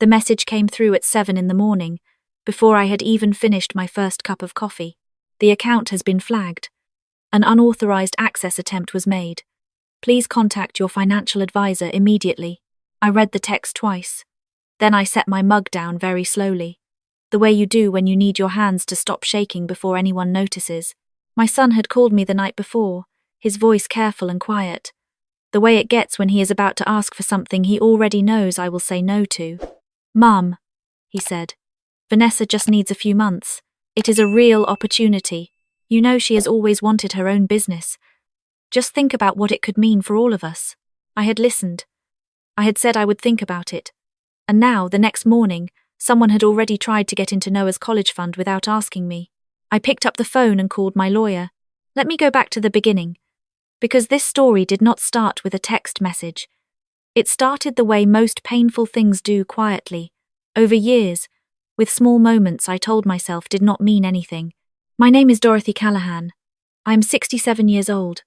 The message came through at 7 in the morning, before I had even finished my first cup of coffee. The account has been flagged. An unauthorized access attempt was made. Please contact your financial advisor immediately. I read the text twice. Then I set my mug down very slowly, the way you do when you need your hands to stop shaking before anyone notices. My son had called me the night before, his voice careful and quiet, the way it gets when he is about to ask for something he already knows I will say no to. "Mum," he said, "Vanessa just needs a few months. It is a real opportunity. You know she has always wanted her own business. Just think about what it could mean for all of us." I had listened. I had said I would think about it. And now, the next morning, someone had already tried to get into Noah's college fund without asking me. I picked up the phone and called my lawyer. Let me go back to the beginning, because this story did not start with a text message. It started the way most painful things do, quietly, over years, with small moments I told myself did not mean anything. My name is Dorothy Callahan. I am 67 years old.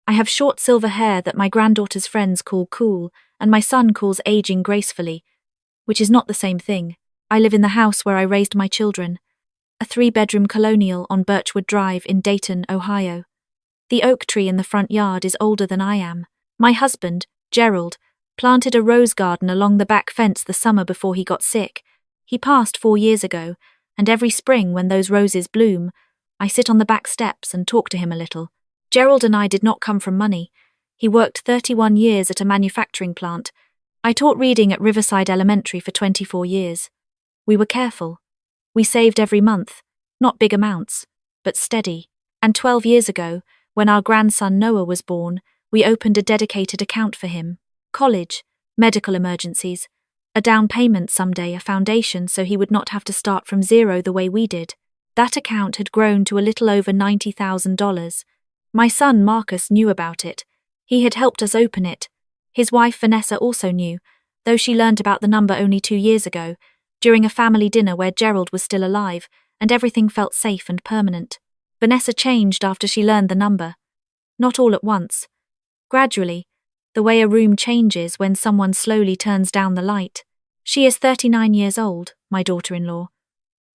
I have short silver hair that my granddaughter's friends call cool, and my son calls aging gracefully, which is not the same thing. I live in the house where I raised my children, a 3-bedroom colonial on Birchwood Drive in Dayton, Ohio. The oak tree in the front yard is older than I am. My husband, Gerald, planted a rose garden along the back fence the summer before he got sick. He passed 4 years ago, and every spring when those roses bloom, I sit on the back steps and talk to him a little. Gerald and I did not come from money. He worked 31 years at a manufacturing plant. I taught reading at Riverside Elementary for 24 years. We were careful. We saved every month, not big amounts, but steady. And 12 years ago, when our grandson Noah was born, we opened a dedicated account for him. College, medical emergencies, a down payment someday, a foundation so he would not have to start from zero the way we did. That account had grown to a little over $90,000. My son Marcus knew about it. He had helped us open it. His wife Vanessa also knew, though she learned about the number only 2 years ago, during a family dinner where Gerald was still alive, and everything felt safe and permanent. Vanessa changed after she learned the number. Not all at once. Gradually, the way a room changes when someone slowly turns down the light. She is 39 years old, my daughter-in-law.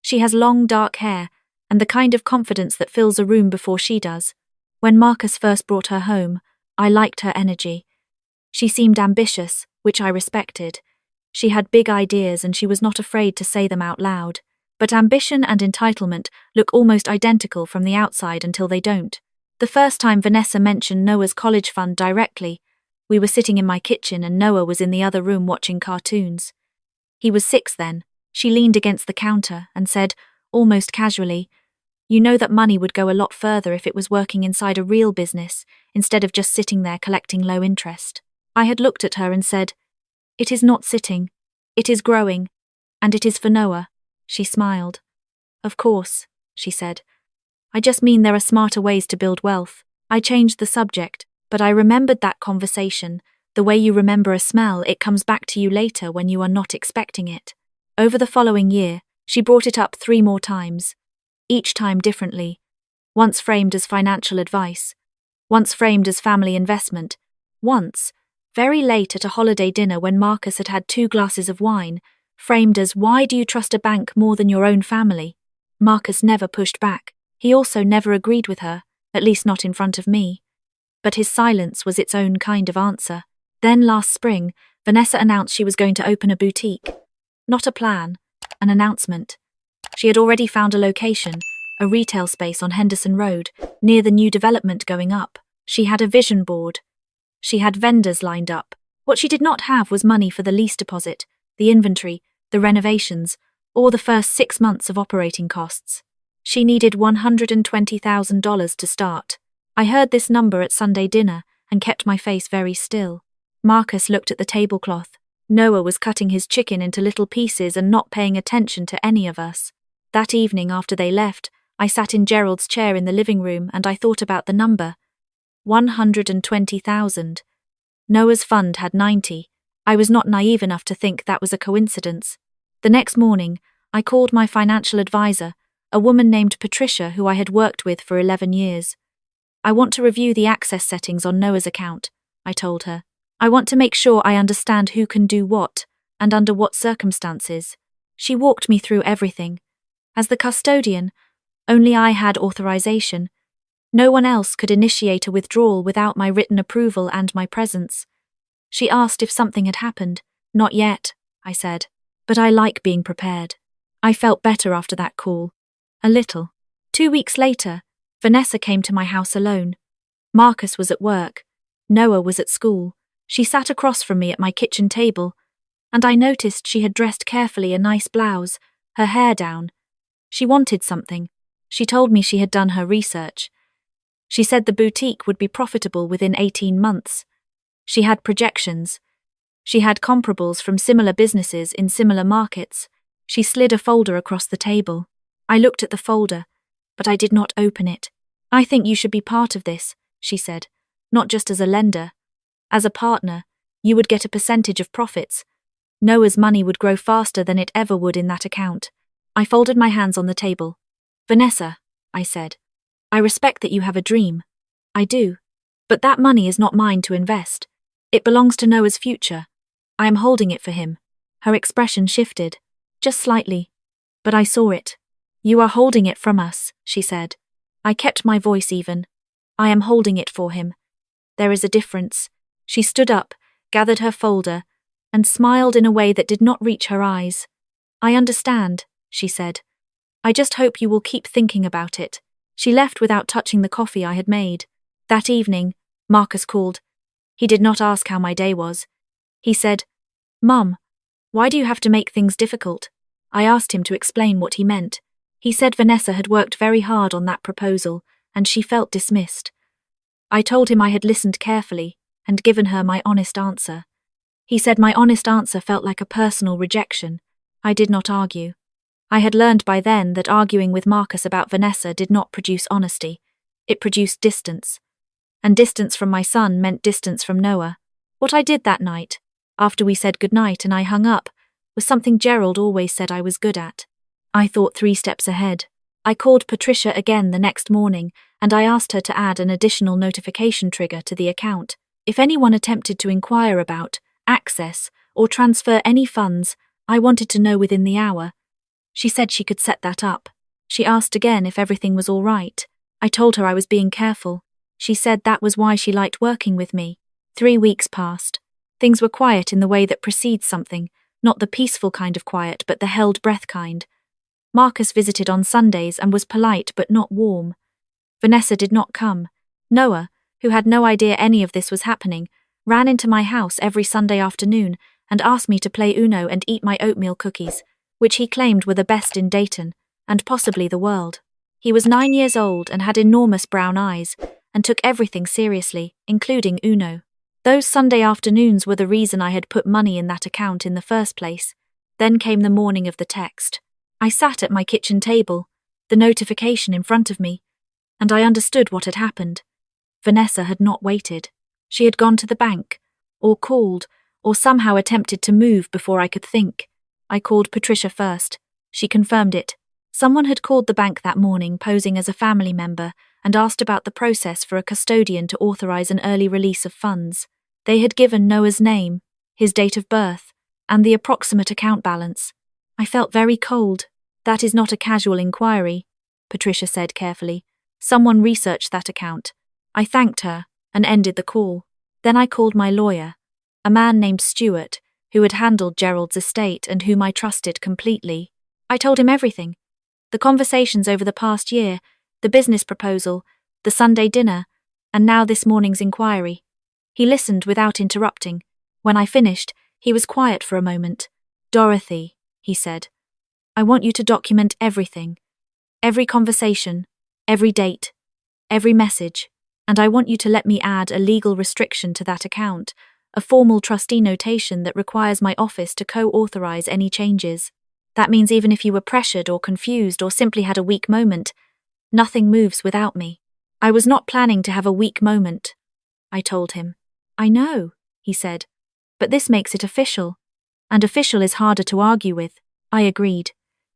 She has long dark hair, and the kind of confidence that fills a room before she does. When Marcus first brought her home, I liked her energy. She seemed ambitious, which I respected. She had big ideas and she was not afraid to say them out loud. But ambition and entitlement look almost identical from the outside until they don't. The first time Vanessa mentioned Noah's college fund directly, we were sitting in my kitchen and Noah was in the other room watching cartoons. He was 6 then. She leaned against the counter and said, almost casually, "You know that money would go a lot further if it was working inside a real business, instead of just sitting there collecting low interest." I had looked at her and said, "It is not sitting. It is growing. And it is for Noah." She smiled. "Of course," she said. "I just mean there are smarter ways to build wealth." I changed the subject, but I remembered that conversation. The way you remember a smell, it comes back to you later when you are not expecting it. Over the following year, she brought it up 3 more times, each time differently. Once framed as financial advice, once framed as family investment, once, very late at a holiday dinner when Marcus had had 2 glasses of wine, framed as, "Why do you trust a bank more than your own family?" Marcus never pushed back. He also never agreed with her, at least not in front of me. But his silence was its own kind of answer. Then last spring, Vanessa announced she was going to open a boutique. Not a plan, an announcement. She had already found a location, a retail space on Henderson Road, near the new development going up. She had a vision board. She had vendors lined up. What she did not have was money for the lease deposit, the inventory, the renovations, or the first 6 months of operating costs. She needed $120,000 to start. I heard this number at Sunday dinner and kept my face very still. Marcus looked at the tablecloth. Noah was cutting his chicken into little pieces and not paying attention to any of us. That evening after they left, I sat in Gerald's chair in the living room and I thought about the number. 120,000. Noah's fund had 90. I was not naive enough to think that was a coincidence. The next morning, I called my financial advisor, a woman named Patricia who I had worked with for 11 years. "I want to review the access settings on Noah's account," I told her. "I want to make sure I understand who can do what. and under what circumstances. She walked me through everything. As the custodian, only I had authorization. No one else could initiate a withdrawal without my written approval and my presence. She asked if something had happened. Not yet, I said. But I like being prepared. I felt better after that call. A little. 2 weeks later, Vanessa came to my house alone. Marcus was at work. Noah was at school. She sat across from me at my kitchen table, and I noticed she had dressed carefully, a nice blouse, her hair down. She wanted something. She told me she had done her research. She said the boutique would be profitable within 18 months. She had projections. She had comparables from similar businesses in similar markets. She slid a folder across the table. I looked at the folder, but I did not open it. I think you should be part of this, she said, not just as a lender. As a partner, you would get a percentage of profits. Noah's money would grow faster than it ever would in that account. I folded my hands on the table. Vanessa, I said, I respect that you have a dream. I do. But that money is not mine to invest. It belongs to Noah's future. I am holding it for him. Her expression shifted, just slightly. But I saw it. You are holding it from us, she said. I kept my voice even. I am holding it for him. There is a difference. She stood up, gathered her folder, and smiled in a way that did not reach her eyes. I understand, she said. I just hope you will keep thinking about it. She left without touching the coffee I had made. That evening, Marcus called. He did not ask how my day was. He said, Mum, why do you have to make things difficult? I asked him to explain what he meant. He said Vanessa had worked very hard on that proposal, and she felt dismissed. I told him I had listened carefully and given her my honest answer. He said my honest answer felt like a personal rejection. I did not argue. I had learned by then that arguing with Marcus about Vanessa did not produce honesty. It produced distance. And distance from my son meant distance from Noah. What I did that night, after we said goodnight and I hung up, was something Gerald always said I was good at. I thought 3 steps ahead. I called Patricia again the next morning, and I asked her to add an additional notification trigger to the account. If anyone attempted to inquire about, access, or transfer any funds, I wanted to know within the hour. She said she could set that up. She asked again if everything was all right. I told her I was being careful. She said that was why she liked working with me. 3 weeks passed. Things were quiet in the way that precedes something, not the peaceful kind of quiet, but the held breath kind. Marcus visited on Sundays and was polite but not warm. Vanessa did not come. Noah, who had no idea any of this was happening, ran into my house every Sunday afternoon and asked me to play Uno and eat my oatmeal cookies, which he claimed were the best in Dayton, and possibly the world. He was 9 years old and had enormous brown eyes, and took everything seriously, including Uno. Those Sunday afternoons were the reason I had put money in that account in the first place. Then came the morning of the text. I sat at my kitchen table, the notification in front of me, and I understood what had happened. Vanessa had not waited. She had gone to the bank, or called, or somehow attempted to move before I could think. I called Patricia first. She confirmed it. Someone had called the bank that morning posing as a family member and asked about the process for a custodian to authorize an early release of funds. They had given Noah's name, his date of birth, and the approximate account balance. I felt very cold. That is not a casual inquiry, Patricia said carefully. Someone researched that account. I thanked her and ended the call. Then I called my lawyer, a man named Stuart, who had handled Gerald's estate and whom I trusted completely. I told him everything. The conversations over the past year, the business proposal, the Sunday dinner, and now this morning's inquiry. He listened without interrupting. When I finished, he was quiet for a moment. Dorothy, he said, I want you to document everything. Every conversation, every date, every message, and I want you to let me add a legal restriction to that account, a formal trustee notation that requires my office to co-authorize any changes. That means even if you were pressured or confused or simply had a weak moment, nothing moves without me. I was not planning to have a weak moment, I told him. I know, he said, but this makes it official. And official is harder to argue with. I agreed.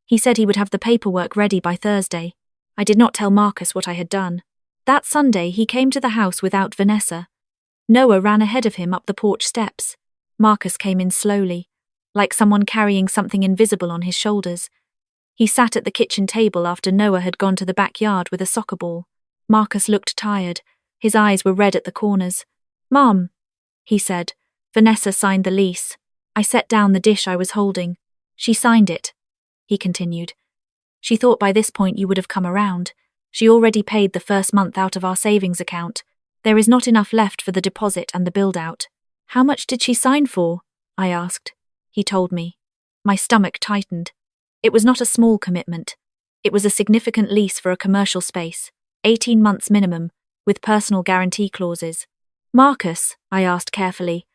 He said he would have the paperwork ready by Thursday. I did not tell Marcus what I had done. That Sunday he came to the house without Vanessa. Noah ran ahead of him up the porch steps. Marcus came in slowly. like someone carrying something invisible on his shoulders. He sat at the kitchen table after Noah had gone to the backyard with a soccer ball. Marcus looked tired. His eyes were red at the corners. "Mom," he said. "Vanessa signed the lease." I set down the dish I was holding. "She signed it," he continued. "She thought by this point you would have come around. She already paid the first month out of our savings account. There is not enough left for the deposit and the build-out." "How much did she sign for?" I asked. He told me. My stomach tightened. It was not a small commitment. It was a significant lease for a commercial space, 18 months minimum, with personal guarantee clauses. "Marcus," I asked carefully,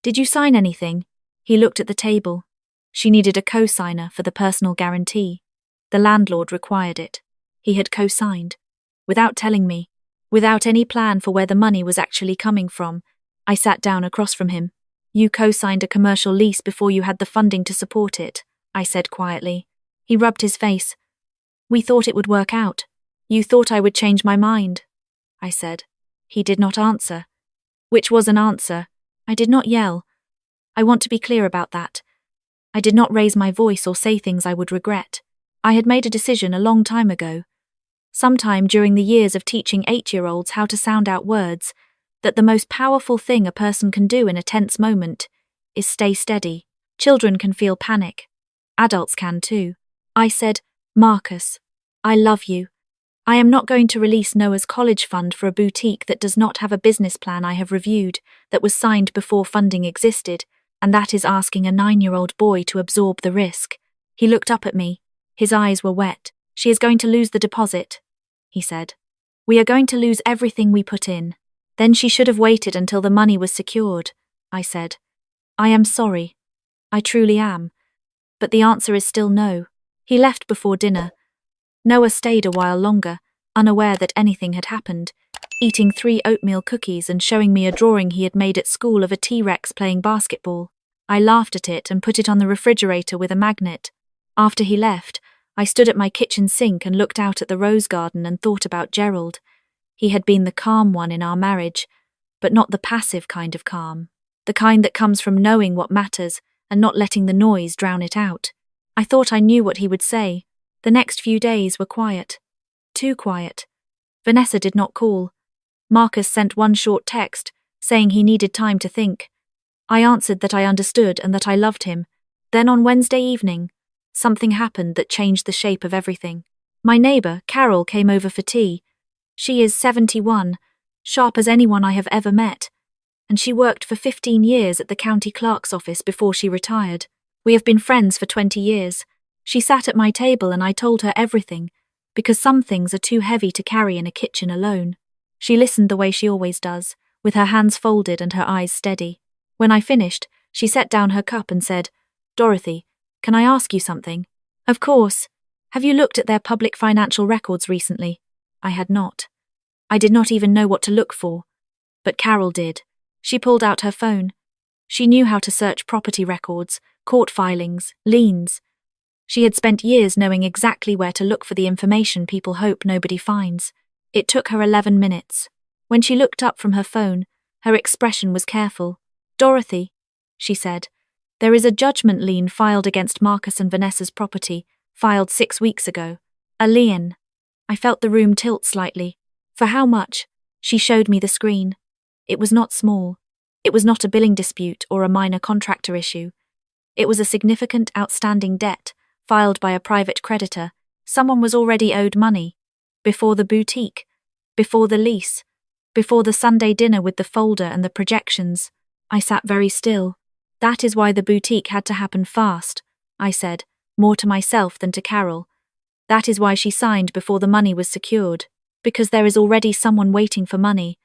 "did you sign anything?" He looked at the table. She needed a co-signer for the personal guarantee. The landlord required it. He had co-signed. Without telling me. Without any plan for where the money was actually coming from. I sat down across from him. "You co-signed a commercial lease before you had the funding to support it," I said quietly. He rubbed his face. "We thought it would work out. You thought I would change my mind," I said. He did not answer. Which was an answer. I did not yell. I want to be clear about that. I did not raise my voice or say things I would regret. I had made a decision a long time ago, sometime during the years of teaching 8-year-olds how to sound out words, that the most powerful thing a person can do in a tense moment is stay steady. Children can feel panic. Adults can too. I said, "Marcus, I love you. I am not going to release Noah's college fund for a boutique that does not have a business plan I have reviewed, that was signed before funding existed, and that is asking a 9-year-old boy to absorb the risk." He looked up at me. His eyes were wet. "She is going to lose the deposit," he said. "We are going to lose everything we put in." "Then she should have waited until the money was secured," I said. "I am sorry. I truly am. But the answer is still no." He left before dinner. Noah stayed a while longer, unaware that anything had happened, eating 3 oatmeal cookies and showing me a drawing he had made at school of a T-Rex playing basketball. I laughed at it and put it on the refrigerator with a magnet. After he left, I stood at my kitchen sink and looked out at the rose garden and thought about Gerald. He had been the calm one in our marriage, but not the passive kind of calm. The kind that comes from knowing what matters and not letting the noise drown it out. I thought I knew what he would say. The next few days were quiet. Too quiet. Vanessa did not call. Marcus sent one short text, saying he needed time to think. I answered that I understood and that I loved him. Then on Wednesday evening, something happened that changed the shape of everything. My neighbour, Carol, came over for tea. She is 71, sharp as anyone I have ever met, and she worked for 15 years at the county clerk's office before she retired. We have been friends for 20 years. She sat at my table and I told her everything, because some things are too heavy to carry in a kitchen alone. She listened the way she always does, with her hands folded and her eyes steady. When I finished, she set down her cup and said, "Dorothy, can I ask you something?" "Of course. Have you looked at their public financial records recently?" I had not. I did not even know what to look for. But Carol did. She pulled out her phone. She knew how to search property records, court filings, liens. She had spent years knowing exactly where to look for the information people hope nobody finds. It took her 11 minutes. When she looked up from her phone, her expression was careful. "Dorothy," she said, "there is a judgment lien filed against Marcus and Vanessa's property, filed 6 weeks ago. A lien." I felt the room tilt slightly. "For how much?" She showed me the screen. It was not small. It was not a billing dispute or a minor contractor issue. It was a significant outstanding debt, filed by a private creditor. Someone was already owed money. Before the boutique. Before the lease. Before the Sunday dinner with the folder and the projections. I sat very still. "That is why the boutique had to happen fast," I said, more to myself than to Carol. "That is why she signed before the money was secured. Because there is already someone waiting for money.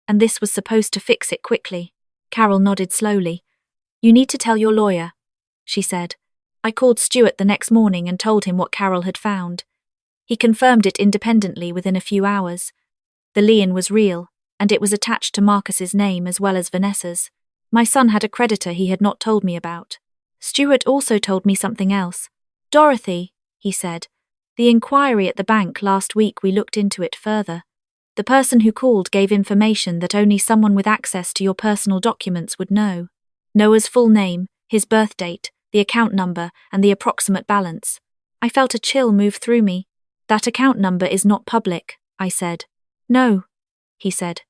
And this was supposed to fix it quickly." Carol nodded slowly. "You need to tell your lawyer," she said. I called Stuart the next morning and told him what Carol had found. He confirmed it independently within a few hours. The lien was real, and it was attached to Marcus's name as well as Vanessa's. My son had a creditor he had not told me about. Stuart also told me something else. "Dorothy," he said, "the inquiry at the bank last week, we looked into it further. The person who called gave information that only someone with access to your personal documents would know. Noah's full name, his birth date, the account number, and the approximate balance. I felt a chill move through me. That account number is not public, I said. No, he said.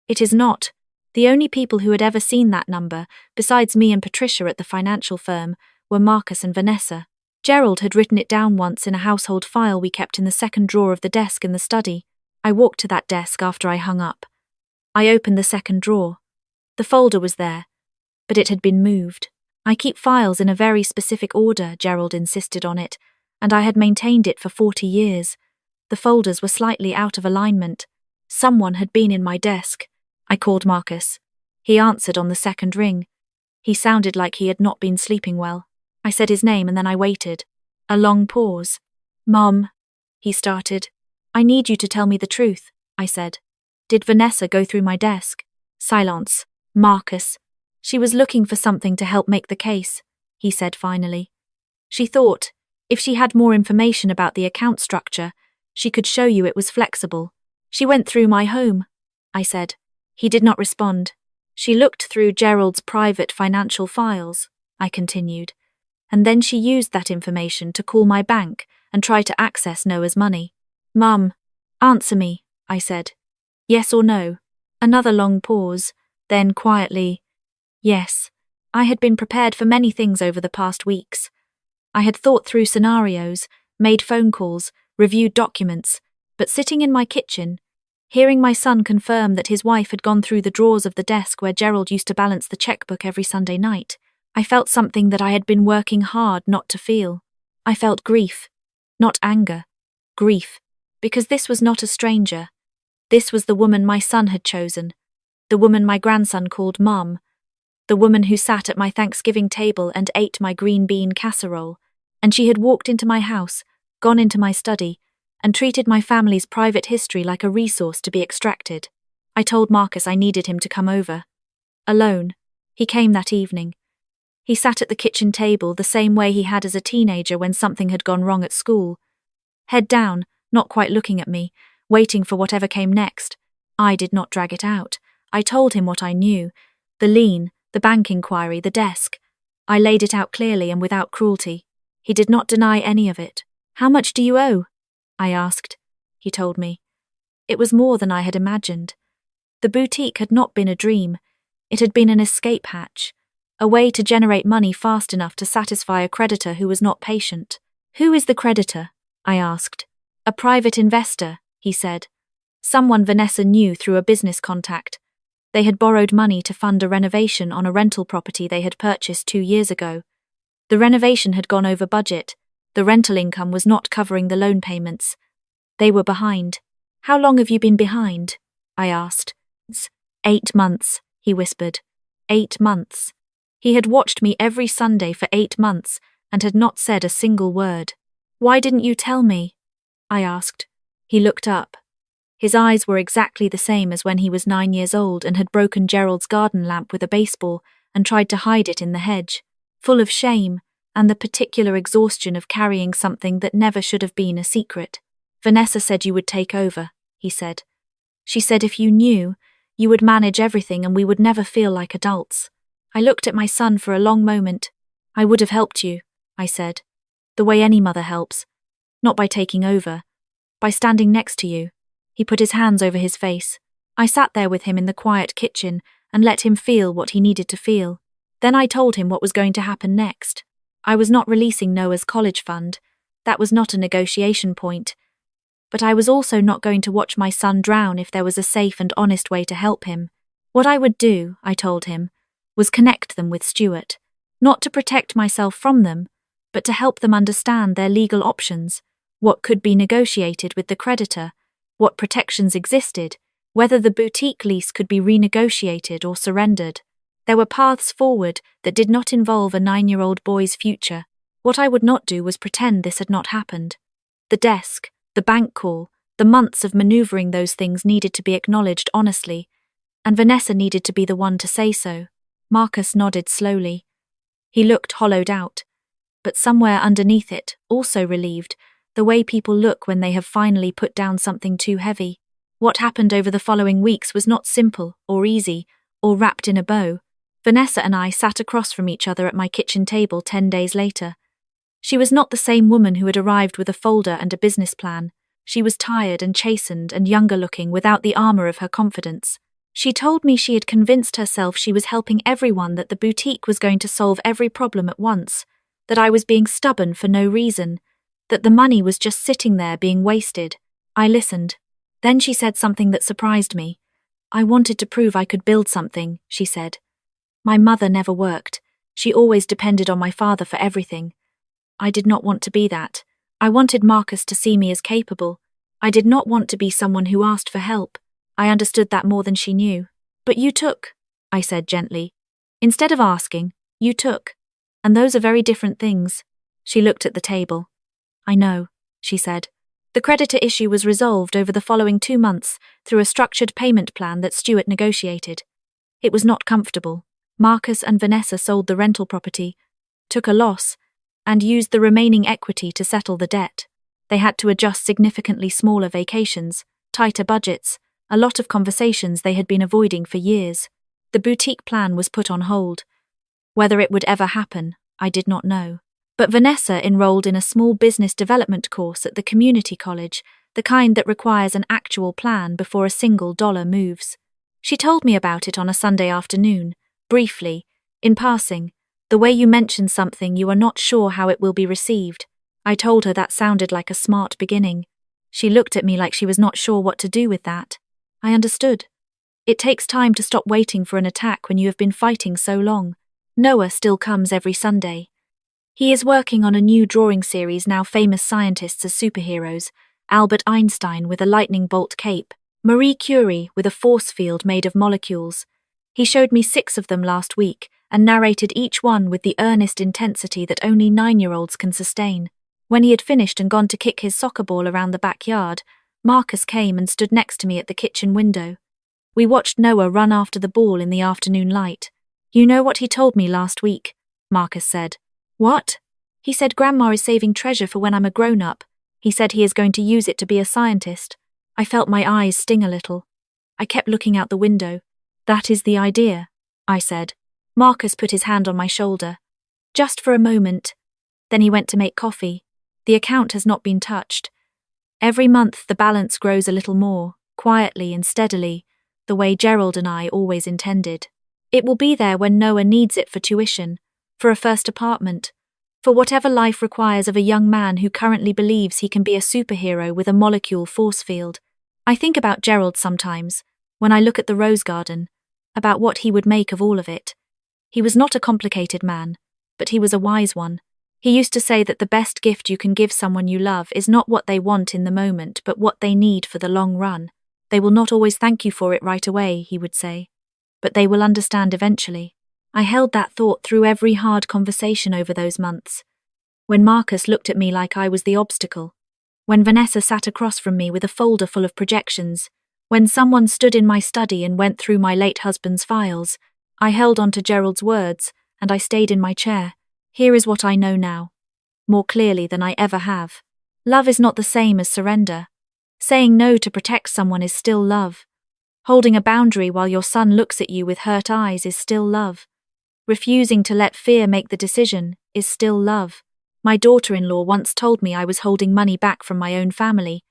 It is not. The only people who had ever seen that number, besides me and Patricia at the financial firm, were Marcus and Vanessa. Gerald had written it down once in a household file we kept in the second drawer of the desk in the study. I walked to that desk after I hung up. I opened the second drawer. The folder was there, but it had been moved. I keep files in a very specific order, Gerald insisted on it, and I had maintained it for 40 years. The folders were slightly out of alignment. Someone had been in my desk. I called Marcus. He answered on the second ring. He sounded like he had not been sleeping well. I said his name and then I waited. A long pause. Mom, he started. I need you to tell me the truth, I said. Did Vanessa go through my desk? Silence. Marcus. She was looking for something to help make the case, he said finally. She thought, if she had more information about the account structure, she could show you it was flexible. She went through my home, I said. He did not respond. She looked through Gerald's private financial files, I continued, and then she used that information to call my bank and try to access Noah's money. Mum, answer me, I said. Yes or no? Another long pause, then quietly, yes. I had been prepared for many things over the past weeks. I had thought through scenarios, made phone calls, reviewed documents, but sitting in my kitchen, hearing my son confirm that his wife had gone through the drawers of the desk where Gerald used to balance the checkbook every Sunday night, I felt something that I had been working hard not to feel. I felt grief. Not anger. Grief. Because this was not a stranger. This was the woman my son had chosen. The woman my grandson called Mum. The woman who sat at my Thanksgiving table and ate my green bean casserole. And she had walked into my house, gone into my study, and treated my family's private history like a resource to be extracted. I told Marcus I needed him to come over. Alone. He came that evening. He sat at the kitchen table the same way he had as a teenager when something had gone wrong at school. Head down, not quite looking at me, waiting for whatever came next. I did not drag it out. I told him what I knew. The lien, the bank inquiry, the desk. I laid it out clearly and without cruelty. He did not deny any of it. How much do you owe? I asked. He told me. It was more than I had imagined. The boutique had not been a dream. It had been an escape hatch. A way to generate money fast enough to satisfy a creditor who was not patient. Who is the creditor? I asked. A private investor, he said. Someone Vanessa knew through a business contact. They had borrowed money to fund a renovation on a rental property they had purchased 2 years ago. The renovation had gone over budget. The rental income was not covering the loan payments. They were behind. How long have you been behind? I asked. 8 months, he whispered. 8 months. He had watched me every Sunday for 8 months and had not said a single word. Why didn't you tell me? I asked. He looked up. His eyes were exactly the same as when he was 9 years old and had broken Gerald's garden lamp with a baseball and tried to hide it in the hedge, full of shame and the particular exhaustion of carrying something that never should have been a secret. Vanessa said you would take over, he said. She said if you knew, you would manage everything and we would never feel like adults. I looked at my son for a long moment. I would have helped you, I said. The way any mother helps. Not by taking over. By standing next to you. He put his hands over his face. I sat there with him in the quiet kitchen and let him feel what he needed to feel. Then I told him what was going to happen next. I was not releasing Noah's college fund. That was not a negotiation point. But I was also not going to watch my son drown if there was a safe and honest way to help him. What I would do, I told him, was connect them with Stuart. Not to protect myself from them, but to help them understand their legal options, what could be negotiated with the creditor, what protections existed, whether the boutique lease could be renegotiated or surrendered. There were paths forward that did not involve a 9-year-old boy's future. What I would not do was pretend this had not happened. The desk, the bank call, the months of maneuvering those things needed to be acknowledged honestly, and Vanessa needed to be the one to say so. Marcus nodded slowly. He looked hollowed out, but somewhere underneath it, also relieved, the way people look when they have finally put down something too heavy. What happened over the following weeks was not simple or easy or wrapped in a bow. Vanessa and I sat across from each other at my kitchen table 10 days later. She was not the same woman who had arrived with a folder and a business plan. She was tired and chastened and younger looking without the armor of her confidence. She told me she had convinced herself she was helping everyone, that the boutique was going to solve every problem at once, that I was being stubborn for no reason, that the money was just sitting there being wasted. I listened. Then she said something that surprised me. I wanted to prove I could build something, she said. My mother never worked. She always depended on my father for everything. I did not want to be that. I wanted Marcus to see me as capable. I did not want to be someone who asked for help. I understood that more than she knew. But you took, I said gently. Instead of asking, you took. And those are very different things. She looked at the table. I know, she said. The creditor issue was resolved over the following 2 months through a structured payment plan that Stuart negotiated. It was not comfortable. Marcus and Vanessa sold the rental property, took a loss, and used the remaining equity to settle the debt. They had to adjust significantly smaller vacations, tighter budgets, a lot of conversations they had been avoiding for years. The boutique plan was put on hold. Whether it would ever happen, I did not know. But Vanessa enrolled in a small business development course at the community college, the kind that requires an actual plan before a single dollar moves. She told me about it on a Sunday afternoon, briefly, in passing, the way you mention something you are not sure how it will be received. I told her that sounded like a smart beginning. She looked at me like she was not sure what to do with that. I understood. It takes time to stop waiting for an attack when you have been fighting so long. Noah still comes every Sunday. He is working on a new drawing series, now famous scientists as superheroes: Albert Einstein with a lightning bolt cape, Marie Curie with a force field made of molecules. He showed me 6 of them last week and narrated each one with the earnest intensity that only 9-year-olds can sustain. When he had finished and gone to kick his soccer ball around the backyard, Marcus came and stood next to me at the kitchen window. We watched Noah run after the ball in the afternoon light. You know what he told me last week? Marcus said. What? He said Grandma is saving treasure for when I'm a grown-up. He said he is going to use it to be a scientist. I felt my eyes sting a little. I kept looking out the window. That is the idea, I said. Marcus put his hand on my shoulder. Just for a moment. Then he went to make coffee. The account has not been touched. Every month the balance grows a little more, quietly and steadily, the way Gerald and I always intended. It will be there when Noah needs it for tuition, for a first apartment, for whatever life requires of a young man who currently believes he can be a superhero with a molecule force field. I think about Gerald sometimes, when I look at the rose garden, about what he would make of all of it. He was not a complicated man, but he was a wise one. He used to say that the best gift you can give someone you love is not what they want in the moment, but what they need for the long run. They will not always thank you for it right away, he would say, but they will understand eventually. I held that thought through every hard conversation over those months. When Marcus looked at me like I was the obstacle, when Vanessa sat across from me with a folder full of projections, when someone stood in my study and went through my late husband's files, I held on to Gerald's words, and I stayed in my chair. Here is what I know now, more clearly than I ever have. Love is not the same as surrender. Saying no to protect someone is still love. Holding a boundary while your son looks at you with hurt eyes is still love. Refusing to let fear make the decision is still love. My daughter-in-law once told me I was holding money back from my own family,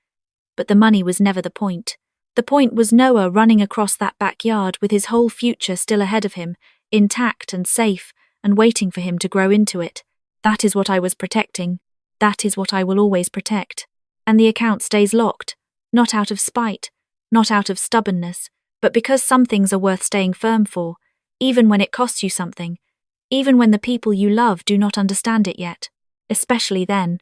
but the money was never the point. The point was Noah running across that backyard with his whole future still ahead of him, intact and safe, and waiting for him to grow into it. That is what I was protecting. That is what I will always protect. And the account stays locked, not out of spite, not out of stubbornness, but because some things are worth staying firm for, even when it costs you something, even when the people you love do not understand it yet, especially then.